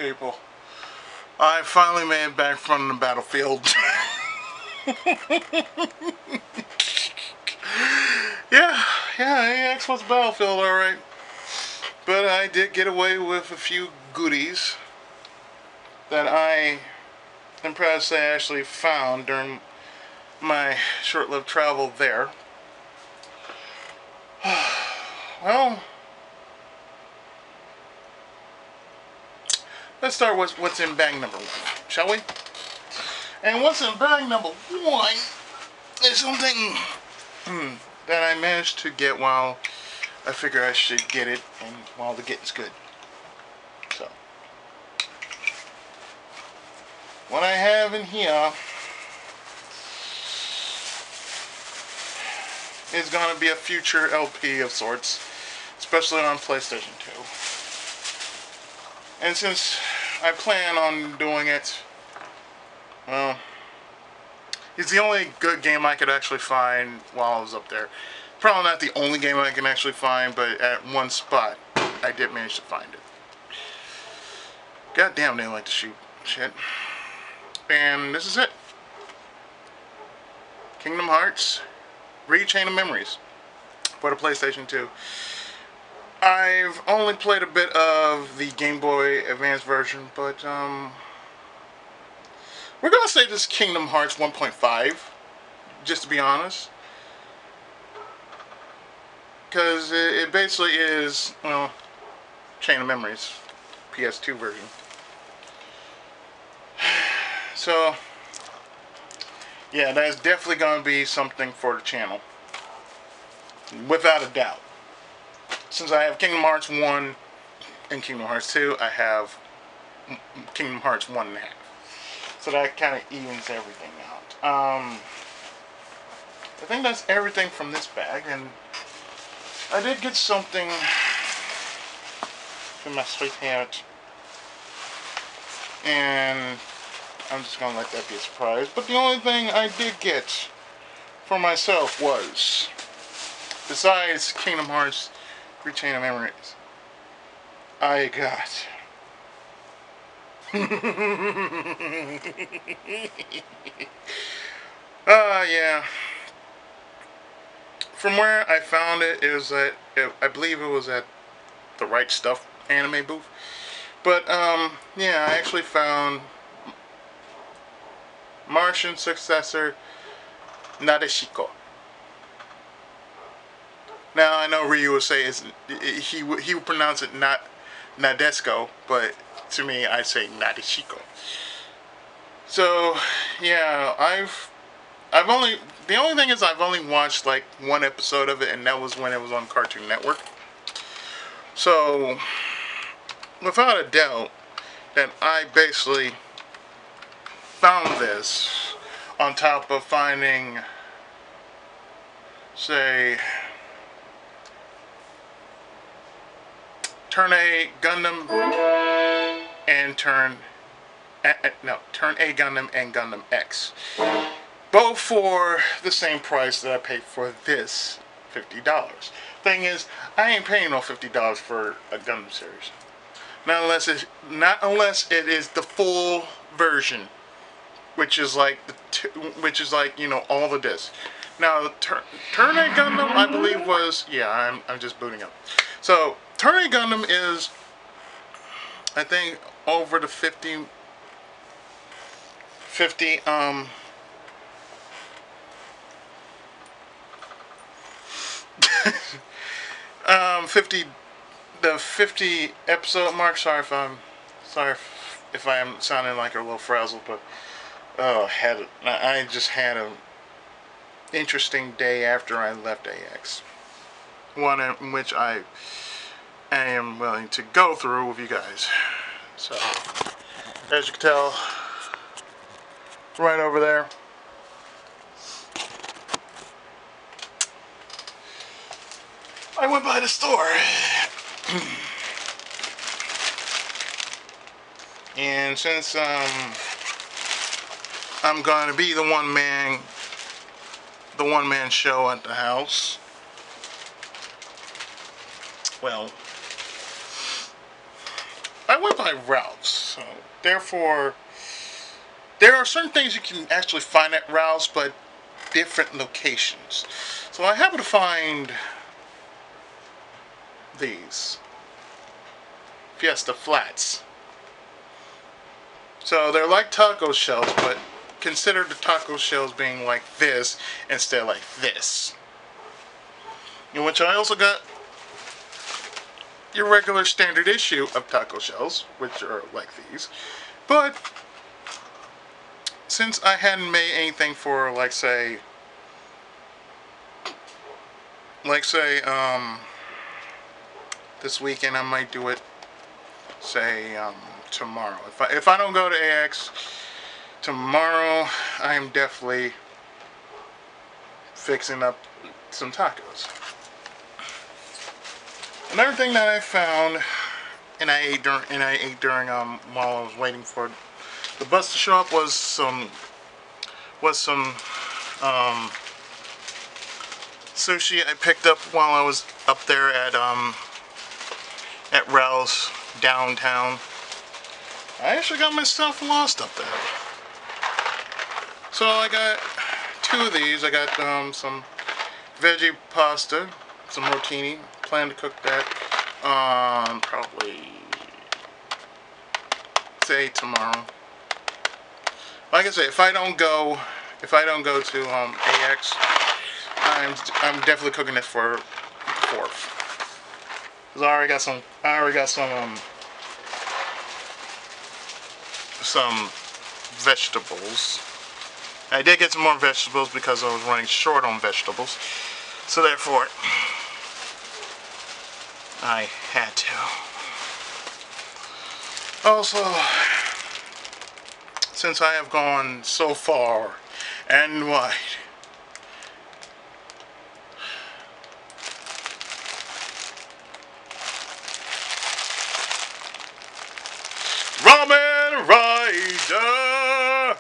people. I finally made it back from the battlefield. yeah, AX was battlefield, alright. But I did get away with a few goodies that I am proud to say I actually found during my short-lived travel there. Well, let's start with what's in bag number 1, shall we? And what's in bag number 1 is something that I managed to get while I figure I should get it, and while the getting's good. So, what I have in here is going to be a future LP of sorts, especially on PlayStation 2. And since I plan on doing it, well, it's the only good game I could actually find while I was up there. Probably not the only game I can actually find, but at one spot, I did manage to find it. God damn, they like to shoot shit. And this is it. Kingdom Hearts Chain of Memories for the PlayStation 2. I've only played a bit of the Game Boy Advance version, but we're gonna say this Kingdom Hearts 1.5, just to be honest, because it basically is, well, Chain of Memories, PS2 version. So, yeah, that's definitely gonna be something for the channel, without a doubt. Since I have Kingdom Hearts 1 and Kingdom Hearts 2, I have Kingdom Hearts 1.5. So that kind of evens everything out. I think that's everything from this bag, and I did get something from my sweetheart, and I'm just gonna let that be a surprise. But the only thing I did get for myself was, besides Kingdom Hearts Chain of Memories, I got yeah. From where I found it, it was at, I believe it was at the Right Stuff anime booth. But yeah, I actually found Martian successor Nadeshiko. Now I know Ryu would say he would pronounce it not Nadesco, but to me I say Nadeshiko. So yeah, the only thing is I've only watched like one episode of it, and that was when it was on Cartoon Network. So without a doubt, that I basically found this on top of finding, say, Turn A Gundam and Turn A Gundam and Gundam X. Both for the same price that I paid for this, $50. Thing is, I ain't paying no $50 for a Gundam series. Not unless it is the full version, which is like you know, all the discs. Now, Turn A Gundam, I believe was, yeah, I'm just booting up. So Turn A Gundam is, I think, over the 50 episode mark. Sorry if I am sounding like a little frazzled, but I just had an interesting day after I left AX. One in which I am willing to go through with you guys. So, as you can tell, right over there, I went by the store. And since I'm going to be the one man show at the house, well, I went by Ralph's. So therefore, there are certain things you can actually find at Ralph's, but different locations. So I happened to find these Fiesta Flats. So they're like taco shells, but consider the taco shells being like this instead of like this. In which I also got your regular standard issue of taco shells, which are like these. But since I hadn't made anything for this weekend, I might do it tomorrow. If I don't go to AX tomorrow, I am definitely fixing up some tacos. Another thing that I found, and I ate during while I was waiting for the bus to show up, was some sushi I picked up while I was up there at Ralph's downtown. I actually got myself lost up there. So I got 2 of these. I got some veggie pasta, some rotini. Plan to cook that probably say tomorrow. Like I say, if I don't go to AX, I'm definitely cooking this for the 4th. Cause I already got some vegetables. I did get some more vegetables because I was running short on vegetables. So therefore, I had to. Also, since I have gone so far and wide, Ramen Rider!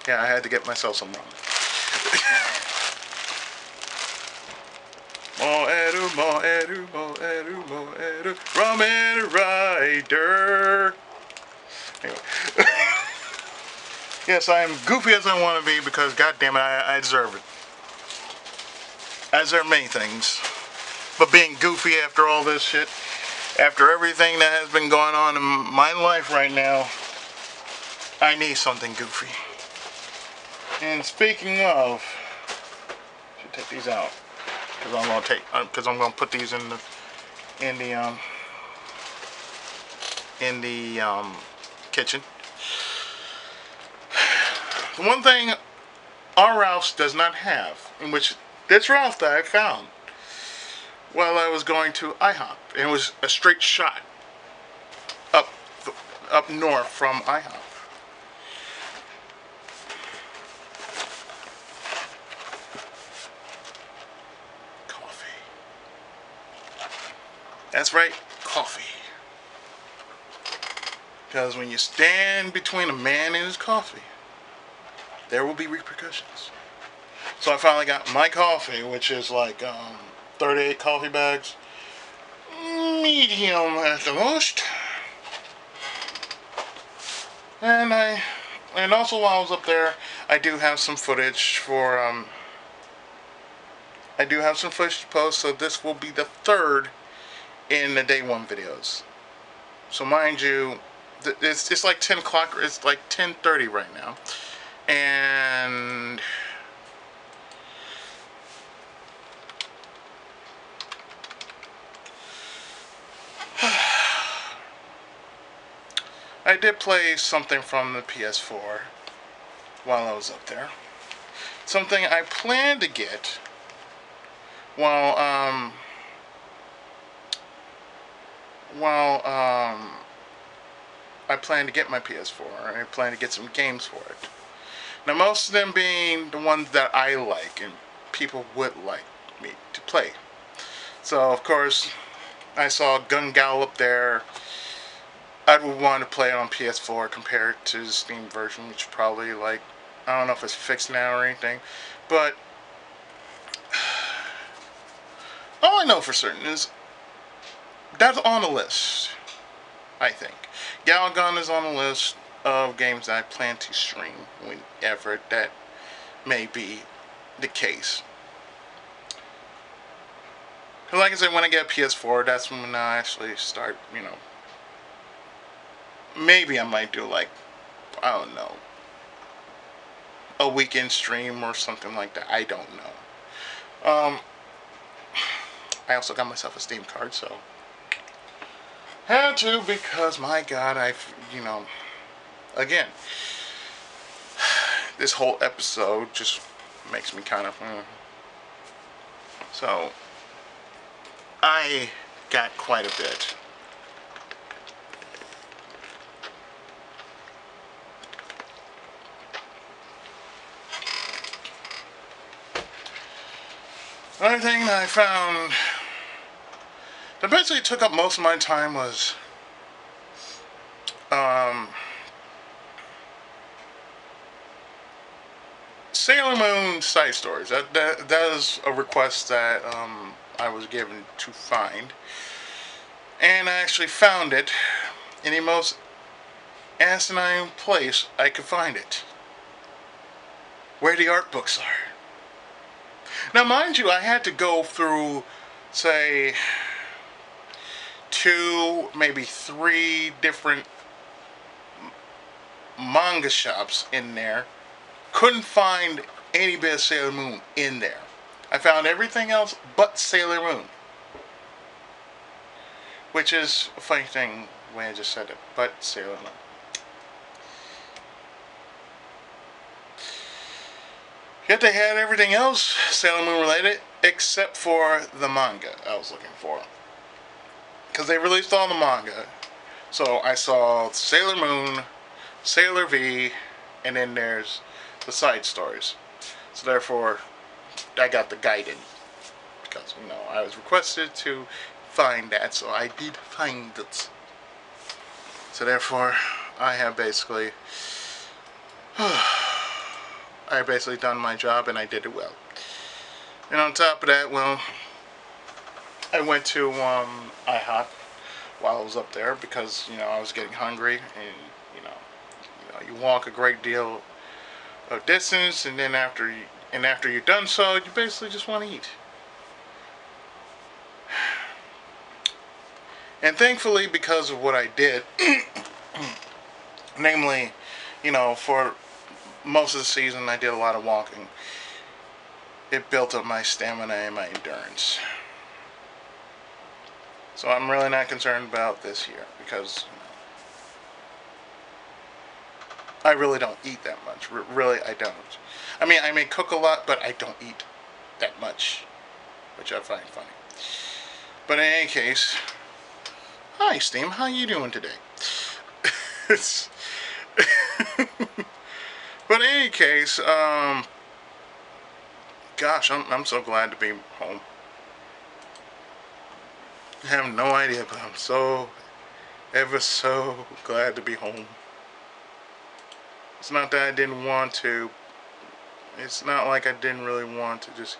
Yeah, I had to get myself some ramen. Moeru, Ramen Rider. Anyway. Yes, I am goofy as I want to be because, goddammit, I deserve it. I deserve many things. But being goofy after all this shit, after everything that has been going on in my life right now, I need something goofy. And speaking of, I should take these out. Because I'm gonna put these in the kitchen. The one thing our Ralph's does not have, in which this Ralph that I found while I was going to IHOP, and it was a straight shot up north from IHOP. That's right, coffee. Because when you stand between a man and his coffee, there will be repercussions. So I finally got my coffee, which is like 38 coffee bags, medium at the most. And also while I was up there, I do have some footage to post. So this will be the 3rd in the day 1 videos. So mind you, it's like 10 o'clock, it's like 10:30 right now, and I did play something from the PS4 while I was up there. Something I planned to get while I plan to get my PS4, and I plan to get some games for it. Now, most of them being the ones that I like and people would like me to play. So, of course, I saw Gun Gallop there. I would want to play it on PS4 compared to the Steam version, which probably, like, I don't know if it's fixed now or anything, but all I know for certain is that's on the list. I think. Galgun is on the list of games that I plan to stream whenever that may be the case. Because like I said, when I get a PS4, that's when I actually start, maybe I might do like, I don't know, a weekend stream or something like that. I don't know. I also got myself a Steam card, so had to because my God, again, this whole episode just makes me kind of. So I got quite a bit. Another thing that I found that basically took up most of my time was Sailor Moon side stories. That is a request that I was given to find, and I actually found it in the most asinine place I could find it, where the art books are. Now, mind you, I had to go through, say, 2, maybe 3 different manga shops in there. Couldn't find any bit of Sailor Moon in there. I found everything else but Sailor Moon. Which is a funny thing when I just said it, but Sailor Moon. Yet they had everything else Sailor Moon related except for the manga I was looking for. Because they released all the manga. So I saw Sailor Moon, Sailor V, and then there's the side stories. So therefore, I got the guided. Because, I was requested to find that, so I did find it. So therefore, I have basically done my job, and I did it well. And on top of that, well, I went to IHOP while I was up there because I was getting hungry, and you walk a great deal of distance, and then after you're done, so you basically just want to eat. And thankfully, because of what I did, namely, for most of the season I did a lot of walking, it built up my stamina and my endurance. So I'm really not concerned about this here because I really don't eat that much. Really, I don't. I mean, I may cook a lot, but I don't eat that much, which I find funny. But in any case, hi Steam, how you doing today? But in any case, gosh, I'm so glad to be home. I have no idea, but I'm so ever so glad to be home. It's not that I didn't want to. It's not like I didn't really want to just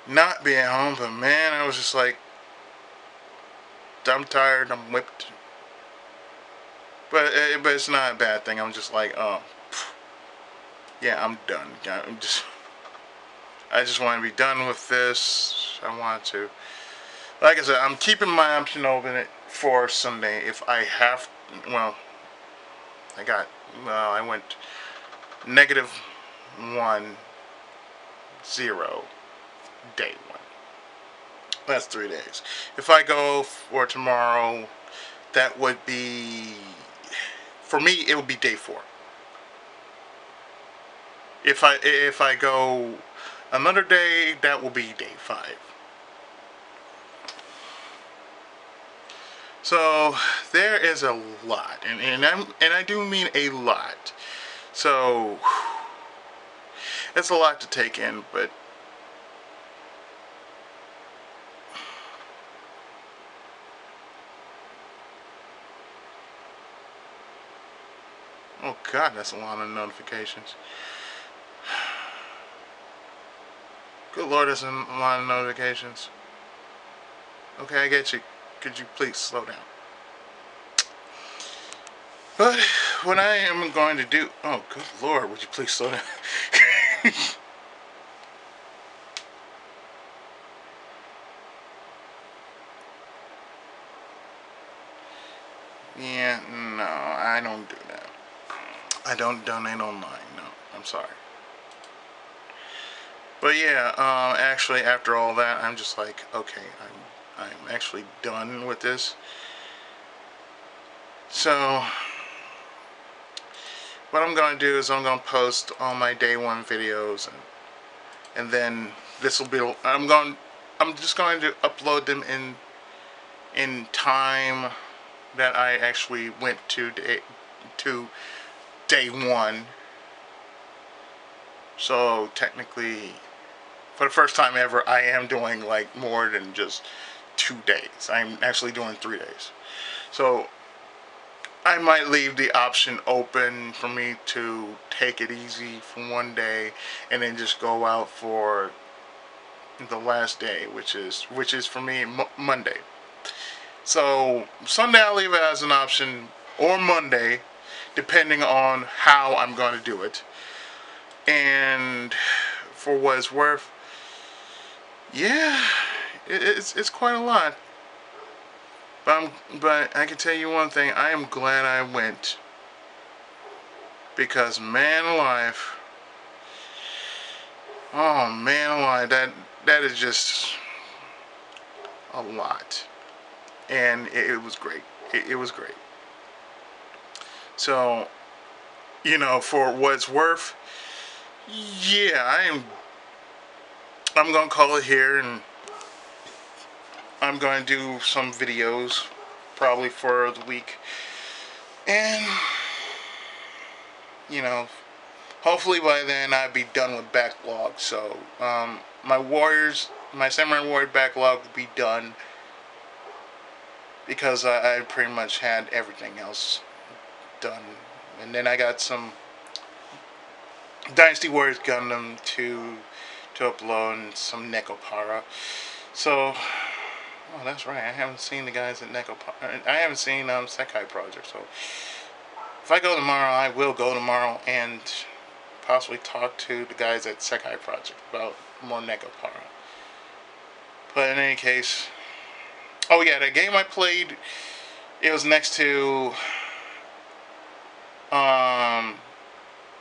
not be at home, but man, I was just like, I'm tired, I'm whipped. But it's not a bad thing. I'm just like, yeah, I'm done. I just want to be done with this. I want to. Like I said, I'm keeping my option open for Sunday if I have. Well, I went -1, 0, day 1. That's 3 days. If I go for tomorrow, that would be, for me, it would be day 4. If I go another day, that will be day 5. So there is a lot, and I do mean a lot. So it's a lot to take in, but oh God, that's a lot of notifications. Good Lord, that's a lot of notifications. Okay, I get you. Could you please slow down? But what I am going to do... Oh, good Lord, would you please slow down? Yeah, no, I don't do that. I don't donate online, no. I'm sorry. But yeah, actually, after all that, I'm just like, okay, I'm actually done with this. So, what I'm gonna do is I'm gonna post all my day one videos, and then this will be. I'm just going to upload them in time that I actually went to day one. So technically, for the first time ever, I am doing like more than just 2 days. I'm actually doing 3 days. So I might leave the option open for me to take it easy for one day and then just go out for the last day, which is for me Monday. So Sunday I'll leave it as an option, or Monday, depending on how I'm going to do it. And for what it's worth, yeah, it's quite a lot. But I can tell you one thing, I am glad I went. Because man alive, oh man alive, that is just a lot. And it was great. It was great. So, for what it's worth, yeah, I'm gonna call it here, and I'm gonna do some videos probably for the week. And hopefully by then I'd be done with backlog. So my Samurai Warrior backlog will be done, because I pretty much had everything else done. And then I got some Dynasty Warriors Gundam to upload, and some Nekopara. So, oh, that's right, I haven't seen the guys at Nekopara. I haven't seen Sekai Project. So if I go tomorrow, I will go tomorrow and possibly talk to the guys at Sekai Project about more Nekopara. But in any case, oh yeah, the game I played, it was next to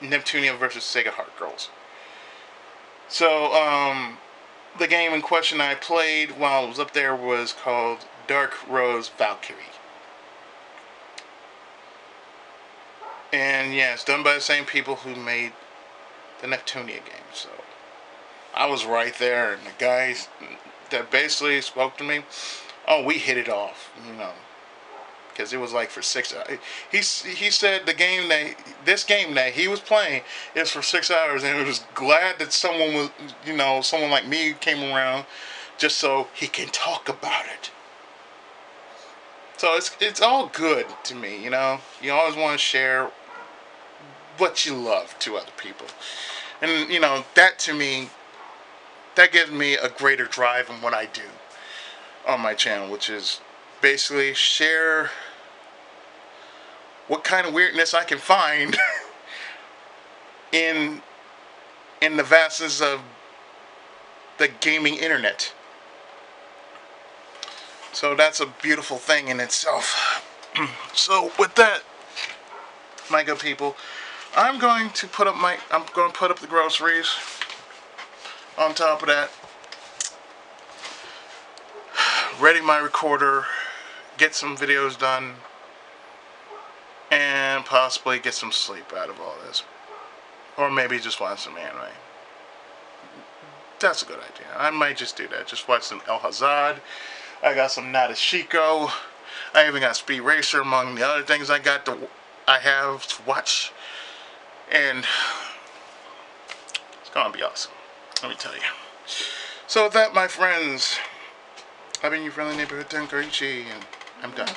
Neptunia versus Sega Heart Girls. So the game in question I played while I was up there was called Dark Rose Valkyrie. And yeah, it's done by the same people who made the Neptunia game. So I was right there, and the guys that basically spoke to me, oh, we hit it off, because it was like for 6 hours. He said this game that he was playing is for 6 hours, and he was glad that someone like me came around just so he can talk about it. So it's all good to me, You always want to share what you love to other people, and that to me, that gives me a greater drive in what I do on my channel, which is basically share what kind of weirdness I can find in the vastness of the gaming internet. So that's a beautiful thing in itself. So with that, my good people, I'm going to put up the groceries. On top of that, ready my recorder, get some videos done, and possibly get some sleep out of all this. Or maybe just watch some anime. That's a good idea. I might just do that. Just watch some El Hazard. I got some Nadeshiko. I even got Speed Racer among the other things I have to watch. And it's gonna be awesome, let me tell you. So with that, my friends, I've been your friendly neighborhood Tenkaichi, and I'm done.